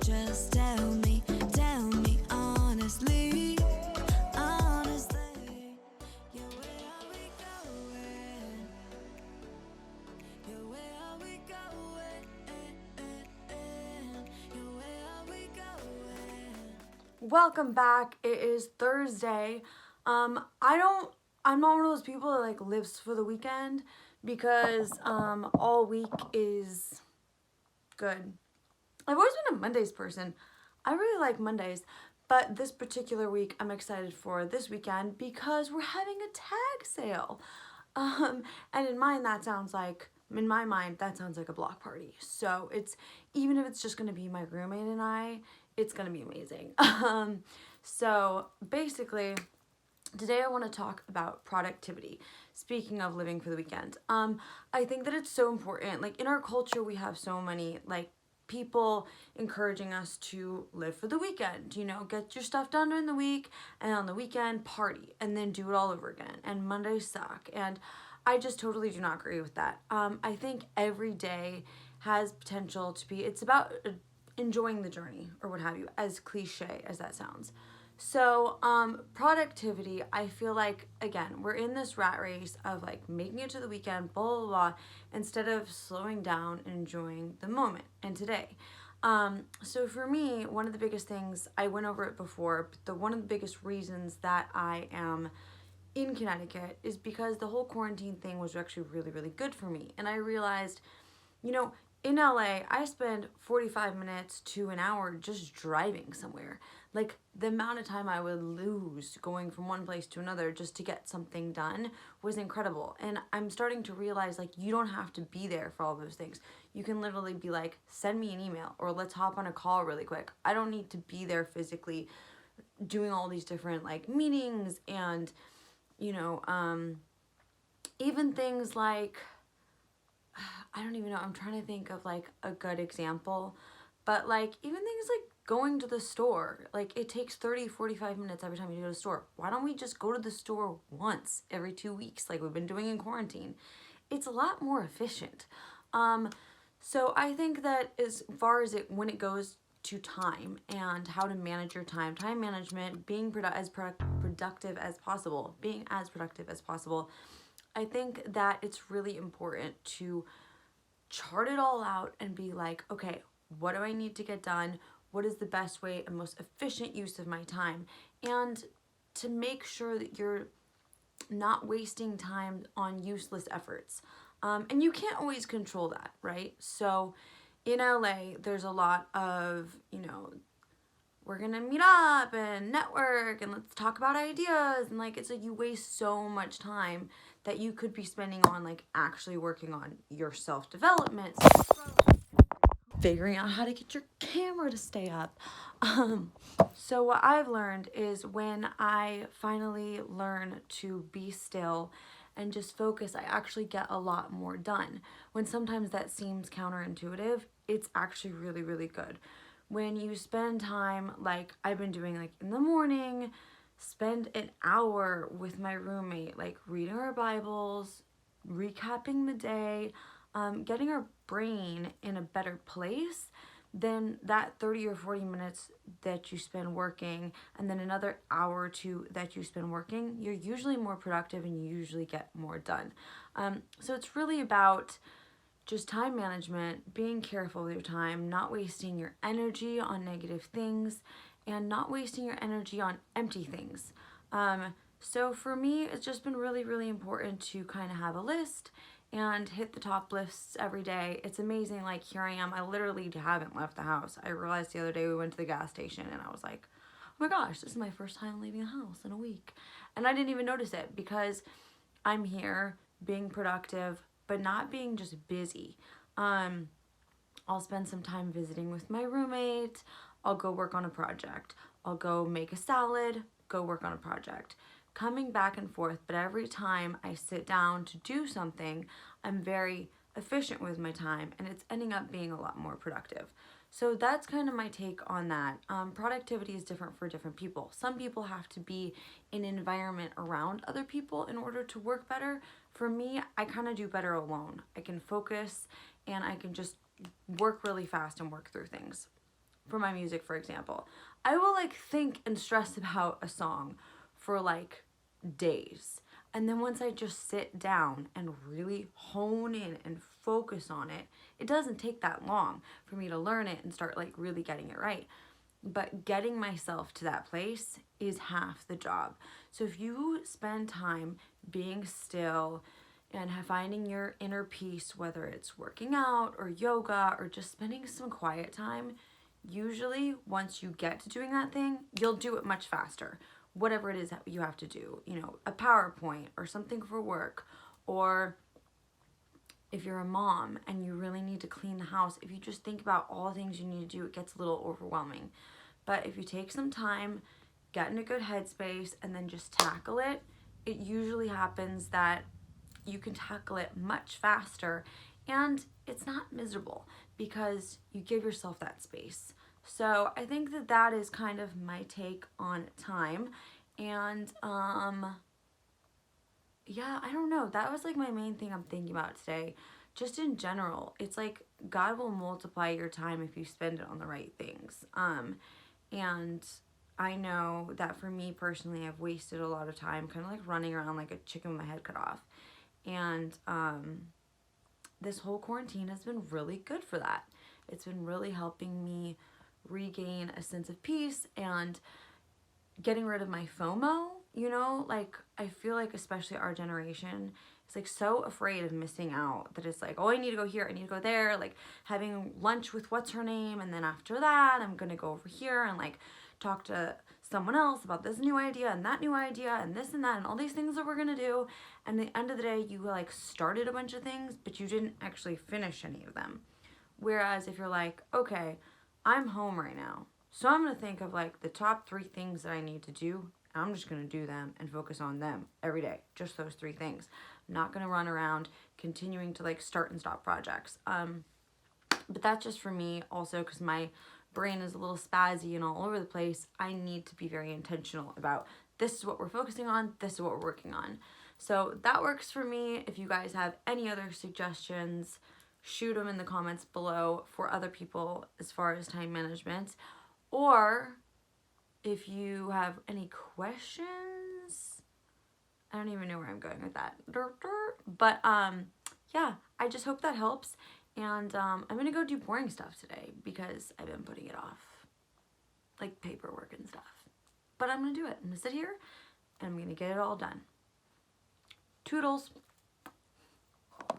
just tell me honestly, honestly. Yeah, where are we going? Yeah, where are we going? Yeah, where are we going? Welcome back. It is Thursday. I'm not one of those people that like lives for the weekend because all week is good. I've always been a Mondays person. I really like Mondays, but this particular week I'm excited for this weekend because we're having a tag sale. And in my mind that sounds like a block party. So it's even if it's just gonna be my roommate and I, it's gonna be amazing. So basically, today I want to talk about productivity. Speaking of living for the weekend, I think that it's so important. Like in our culture, we have so many like people encouraging us to live for the weekend. You know, get your stuff done during the week, and on the weekend party, and then do it all over again. And Mondays suck, and I just totally do not agree with that. I think every day has potential to be. It's about enjoying the journey or what have you, as cliche as that sounds. So, productivity, I feel like, again, we're in this rat race of like making it to the weekend, blah, blah, blah, instead of slowing down and enjoying the moment and today. So for me, one of the biggest things, I went over it before, but one of the biggest reasons that I am in Connecticut is because the whole quarantine thing was actually really, really good for me. And I realized, you know, in LA, I spend 45 minutes to an hour just driving somewhere. Like the amount of time I would lose going from one place to another just to get something done was incredible. And I'm starting to realize like you don't have to be there for all those things. You can literally be like, send me an email or let's hop on a call really quick. I don't need to be there physically doing all these different like meetings and, you know, even things like, I don't even know, I'm trying to think of like a good example, but like even things like going to the store, like it takes 30-45 minutes every time you go to the store. Why don't we just go to the store once every 2 weeks like we've been doing in quarantine? It's a lot more efficient. So I think that as far as when it goes to time and how to manage your time management, being productive as possible, I think that it's really important to chart it all out and be like, okay, what do I need to get done? What is the best way and most efficient use of my time? And to make sure that you're not wasting time on useless efforts. And you can't always control that, right? So in LA, there's a lot of, you know, we're gonna meet up and network and let's talk about ideas, and like it's like you waste so much time that you could be spending on like actually working on your self-development, figuring out how to get your camera to stay up. So what I've learned is when I finally learn to be still and just focus, I actually get a lot more done. When sometimes that seems counterintuitive, it's actually really, really good. When you spend time, like I've been doing, like in the morning, spend an hour with my roommate, like reading our Bibles, recapping the day, getting our brain in a better place than that 30 or 40 minutes that you spend working and then another hour or two that you spend working. You're usually more productive and you usually get more done. So it's really about just time management, being careful with your time, not wasting your energy on negative things, and not wasting your energy on empty things. So for me, it's just been really, really important to kind of have a list and hit the top lists every day. It's amazing. Like here I am. I literally haven't left the house. I realized the other day we went to the gas station and I was like, oh my gosh, this is my first time leaving the house in a week. And I didn't even notice it because I'm here being productive, but not being just busy. I'll spend some time visiting with my roommate. I'll go work on a project. I'll go make a salad, go work on a project. Coming back and forth, but every time I sit down to do something, I'm very efficient with my time and it's ending up being a lot more productive. So that's kind of my take on that. Productivity is different for different people. Some people have to be in an environment around other people in order to work better. For me, I kind of do better alone. I can focus and I can just work really fast and work through things. for my music, for example, I will like think and stress about a song for like days. And then once I just sit down and really hone in and focus on it, it doesn't take that long for me to learn it and start like really getting it right. But getting myself to that place is half the job. So if you spend time being still and finding your inner peace, whether it's working out or yoga or just spending some quiet time, usually once you get to doing that thing, you'll do it much faster. Whatever it is that you have to do, you know, a PowerPoint or something for work, or if you're a mom and you really need to clean the house, if you just think about all the things you need to do, it gets a little overwhelming. But if you take some time, get in a good headspace, and then just tackle it, it usually happens that you can tackle it much faster, and it's not miserable because you give yourself that space. So I think that that is kind of my take on time. And yeah, I don't know. That was like my main thing I'm thinking about today. Just in general, it's like God will multiply your time if you spend it on the right things. And I know that for me personally, I've wasted a lot of time kind of like running around like a chicken with my head cut off. And this whole quarantine has been really good for that. It's been really helping me regain a sense of peace and getting rid of my FOMO, you know, like I feel like especially our generation is like so afraid of missing out that it's like, oh, I need to go here, I need to go there, like having lunch with what's her name, and then after that I'm gonna go over here and like talk to someone else about this new idea and that new idea and this and that and all these things that we're gonna do. And at the end of the day, you like started a bunch of things, but you didn't actually finish any of them. Whereas if you're like, okay, I'm home right now, so I'm gonna think of like the top 3 things that I need to do. I'm just gonna do them and focus on them every day. Just those 3 things. I'm not gonna run around continuing to like start and stop projects. But that's just for me also because my brain is a little spazzy and all over the place. I need to be very intentional about this is what we're focusing on, this is what we're working on. So that works for me. If you guys have any other suggestions, shoot them in the comments below for other people as far as time management. Or if you have any questions, I don't even know where I'm going with that. But yeah, I just hope that helps. And I'm gonna go do boring stuff today because I've been putting it off, like paperwork and stuff. But I'm gonna do it. I'm gonna sit here and I'm gonna get it all done. Toodles.